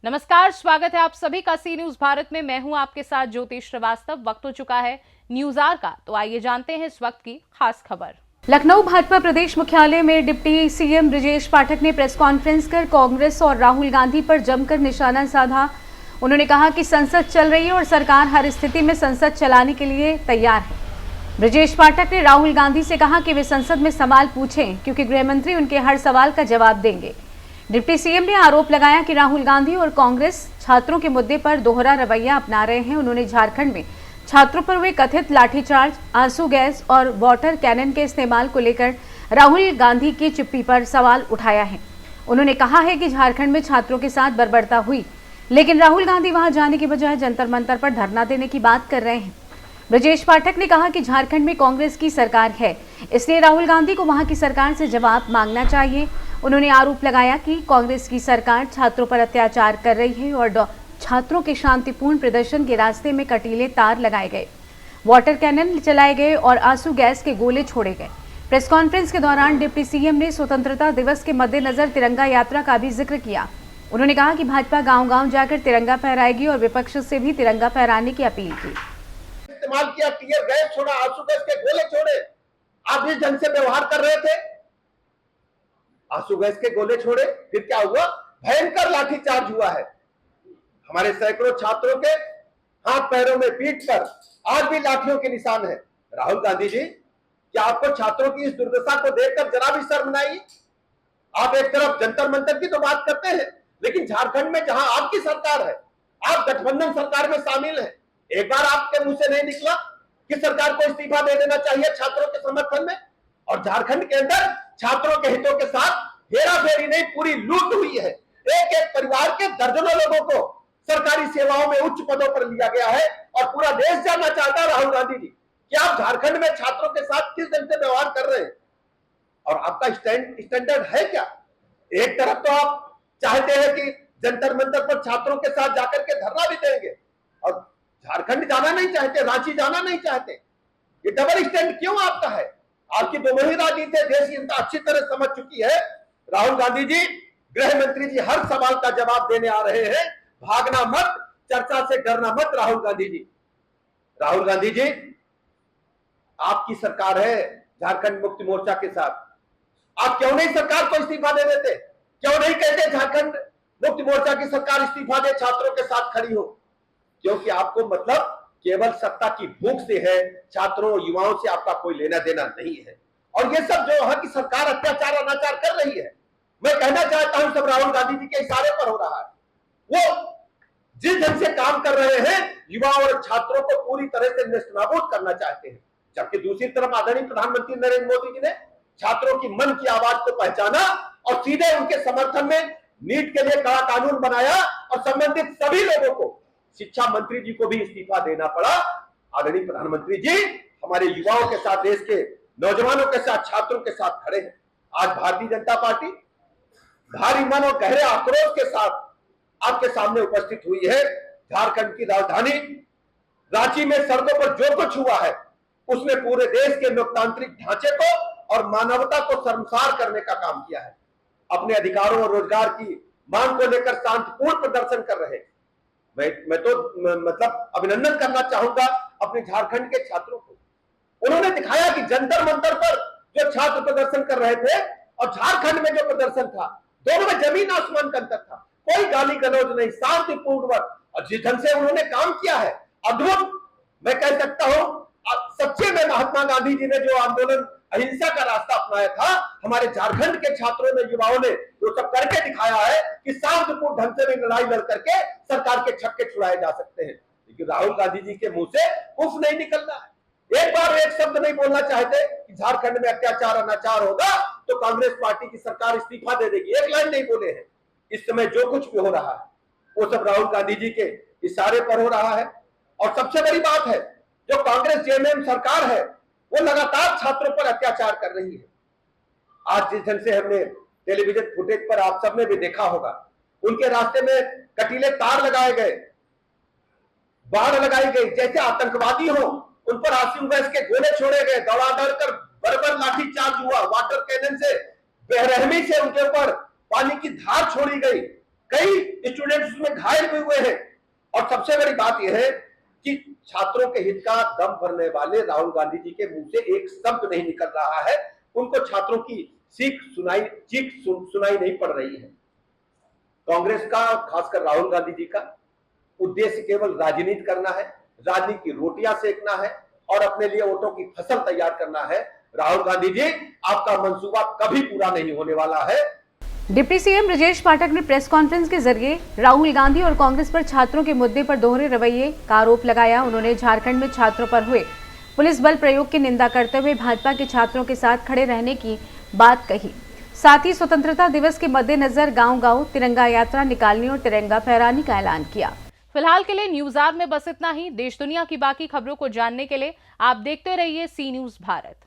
नमस्कार, स्वागत है आप सभी का सी न्यूज भारत में। मैं हूं आपके साथ ज्योति श्रीवास्तव। वक्त हो चुका है न्यूज आवर का, तो आइए जानते हैं इस वक्त की खास खबर। लखनऊ भाजपा प्रदेश मुख्यालय में डिप्टी सीएम ब्रजेश पाठक ने प्रेस कॉन्फ्रेंस कर कांग्रेस और राहुल गांधी पर जमकर निशाना साधा। उन्होंने कहा कि संसद चल रही है और सरकार हर स्थिति में संसद चलाने के लिए तैयार है। ब्रजेश पाठक ने राहुल गांधी से कहा कि वे संसद में सवाल पूछें, क्योंकि गृहमंत्री उनके हर सवाल का जवाब देंगे। डिप्टी सीएम ने आरोप लगाया कि राहुल गांधी और कांग्रेस छात्रों के मुद्दे पर दोहरा रवैया अपना रहे हैं। उन्होंने झारखंड में छात्रों पर हुए कथित लाठीचार्ज, आंसू गैस और वाटर कैनन के इस्तेमाल को लेकर राहुल गांधी की चिप्पी पर सवाल उठाया है। उन्होंने कहा है कि झारखंड में छात्रों के साथ बर्बरता हुई, लेकिन राहुल गांधी वहां जाने की बजाय जंतर मंतर पर धरना देने की बात कर रहे हैं। ब्रजेश पाठक ने कहा कि झारखंड में कांग्रेस की सरकार है, इसलिए राहुल गांधी को वहां की सरकार से जवाब मांगना चाहिए। उन्होंने आरोप लगाया कि कांग्रेस की सरकार छात्रों पर अत्याचार कर रही है और छात्रों के शांतिपूर्ण प्रदर्शन के रास्ते में कटीले तार लगाए गए, वाटर कैनन चलाए गए और आंसू गैस के गोले छोड़े गए। प्रेस कॉन्फ्रेंस के दौरान डिप्टी सीएम ने स्वतंत्रता दिवस के मद्देनजर तिरंगा यात्रा का भी जिक्र किया। उन्होंने कहा कि भाजपा गांव-गांव जाकर तिरंगा फहराएगी और विपक्ष से भी तिरंगा फहराने की अपील की। इस्तेमाल किया, टीयर गैस छोड़ा, आंसू गैस के गोले छोड़े। आप जिस ढंग से व्यवहार कर रहे थे, आंसू गैस के गोले छोड़े, फिर क्या हुआ? भयंकर लाठीचार्ज हुआ है। हमारे सैकड़ों छात्रों के हाथ पैरों में, पीठ पर आज भी लाठियों के निशान है। राहुल गांधी जी, क्या आपको छात्रों की इस दुर्दशा को देखकर जरा भी शर्म नहीं आई? आप एक तरफ जंतर मंतर की तो बात करते हैं, लेकिन झारखंड में जहां आपकी सरकार है, आप गठबंधन सरकार में शामिल हैं, एक बार आपके मुंह से नहीं निकला कि सरकार को इस्तीफा दे देना चाहिए छात्रों के समर्थन में? और झारखंड के अंदर छात्रों के हितों के साथ हेराफेरी नहीं, पूरी लूट हुई है। एक एक परिवार के दर्जनों लोगों को सरकारी सेवाओं में उच्च पदों पर लिया गया है और पूरा देश जानना चाहता है राहुल गांधी जी कि आप झारखंड में छात्रों के साथ किस ढंग से व्यवहार कर रहे हैं और आपका स्टैंडर्ड है क्या? एक तरफ तो आप चाहते हैं कि जंतर मंतर पर छात्रों के साथ जाकर के धरना भी देंगे और झारखंड जाना नहीं चाहते, रांची जाना नहीं चाहते। ये डबल स्टैंड क्यों आपका है? आपकी दोनों ही राजनीति देश की जनता अच्छी तरह समझ चुकी है। राहुल गांधी जी, गृह मंत्री जी हर सवाल का जवाब देने आ रहे हैं। भागना मत, चर्चा से डरना मत। राहुल गांधी जी, राहुल गांधी जी, आपकी सरकार है झारखंड मुक्ति मोर्चा के साथ। आप क्यों नहीं सरकार को इस्तीफा दे देते? क्यों नहीं कहते झारखंड मुक्ति मोर्चा की सरकार इस्तीफा दे, छात्रों के साथ खड़ी हो? क्योंकि आपको मतलब केवल सत्ता की भूख से है, छात्रों युवाओं से आपका कोई लेना देना नहीं है। और ये सब जो वहां की सरकार अत्याचार अनाचार कर रही है, मैं कहना चाहता हूं सब राहुल गांधी जी के इशारे पर हो रहा है। वो जिस ढंग से काम कर रहे हैं, युवाओं और छात्रों को पूरी तरह से नेस्तनाबूद करना चाहते हैं, जबकि दूसरी तरफ आदरणीय प्रधानमंत्री नरेंद्र मोदी जी ने छात्रों की मन की आवाज को पहचाना और सीधे उनके समर्थन में नीट के लिए कड़ा कानून बनाया और संबंधित सभी लोगों को, शिक्षा मंत्री जी को भी इस्तीफा देना पड़ा। आदरणीय प्रधानमंत्री जी हमारे युवाओं के साथ, देश के नौजवानों के साथ, छात्रों के साथ खड़े हैं। आज भारतीय जनता पार्टी भारी मन और गहरे आक्रोश के साथ आपके सामने उपस्थित हुई है। झारखंड की राजधानी रांची में सड़कों पर जो कुछ हुआ है, उसने पूरे देश के लोकतांत्रिक ढांचे को और मानवता को शर्मसार करने का काम किया है। अपने अधिकारों और रोजगार की मांग को लेकर शांतिपूर्ण प्रदर्शन कर रहे हैं। मैं तो मतलब अभिनंदन करना चाहूंगा अपने झारखंड के छात्रों को। उन्होंने दिखाया कि जंतर मंतर पर जो छात्र प्रदर्शन कर रहे थे और झारखंड में जो प्रदर्शन था, दोनों में जमीन आसमान का अंतर था। कोई गाली गलौज नहीं, शांतिपूर्ण। और जिस ढंग से उन्होंने काम किया है, अद्भुत। मैं कह सकता हूं सच्चे में महात्मा गांधी जी ने जो आंदोलन अहिंसा का रास्ता अपनाया था, हमारे झारखंड के छात्रों ने, युवाओं ने वो सब करके दिखाया है कि शांतिपूर्ण ढंग से भी लड़ाई लड़ करके सरकार के छक्के छुड़ाए जा सकते हैं। लेकिन राहुल गांधी जी के मुंह से उफ नहीं निकलना है। एक बार एक शब्द नहीं बोलना चाहते कि झारखंड में अत्याचार अनाचार होगा तो कांग्रेस पार्टी की सरकार इस्तीफा दे देगी। एक लाइन नहीं बोले हैं। इस समय जो कुछ भी हो रहा है वो सब राहुल गांधी जी के इशारे पर हो रहा है। और सबसे बड़ी बात है, जो कांग्रेस जेएमएम सरकार है वो लगातार छात्रों पर अत्याचार कर रही है। आज जिस ढंग से हमने टेलीविजन फुटेज पर आप सबने भी देखा होगा, उनके रास्ते में कटीले तार लगाए गए, बाढ़ लगाई गई, जैसे आतंकवादी हो उन पर आंसू गैस के गोले छोड़े गए, दौड़ा दौड़ कर बेरहमी से उनके ऊपर पानी की धार छोड़ी गई, कई स्टूडेंट्स उसमें घायल भी हुए हैं। और सबसे बड़ी बात यह है कि छात्रों के हित का दम भरने वाले राहुल गांधी जी के मुंह से एक शब्द नहीं निकल रहा है। उनको छात्रों की चीख सुनाई नहीं पड़ रही है। कांग्रेस का, खासकर राहुल गांधी जी का उद्देश्य केवल राजनीति करना है, राजनीति की रोटियां सेकना है और अपने लिए वोटों की फसल तैयार करना है। राहुल गांधी जी, आपका मंसूबा कभी पूरा नहीं होने वाला है। डिप्टी सीएम ब्रजेश पाठक ने प्रेस कॉन्फ्रेंस के जरिए राहुल गांधी और कांग्रेस पर छात्रों के मुद्दे पर दोहरे रवैये का आरोप लगाया। उन्होंने झारखंड में छात्रों पर हुए पुलिस बल प्रयोग की निंदा करते हुए भाजपा के छात्रों के साथ खड़े रहने की बात कही। साथ ही स्वतंत्रता दिवस के मद्देनजर गांव-गांव तिरंगा यात्रा निकालने और तिरंगा फहराने का ऐलान किया। फिलहाल के लिए न्यूज आवर में बस इतना ही। देश दुनिया की बाकी खबरों को जानने के लिए आप देखते रहिए सी न्यूज भारत।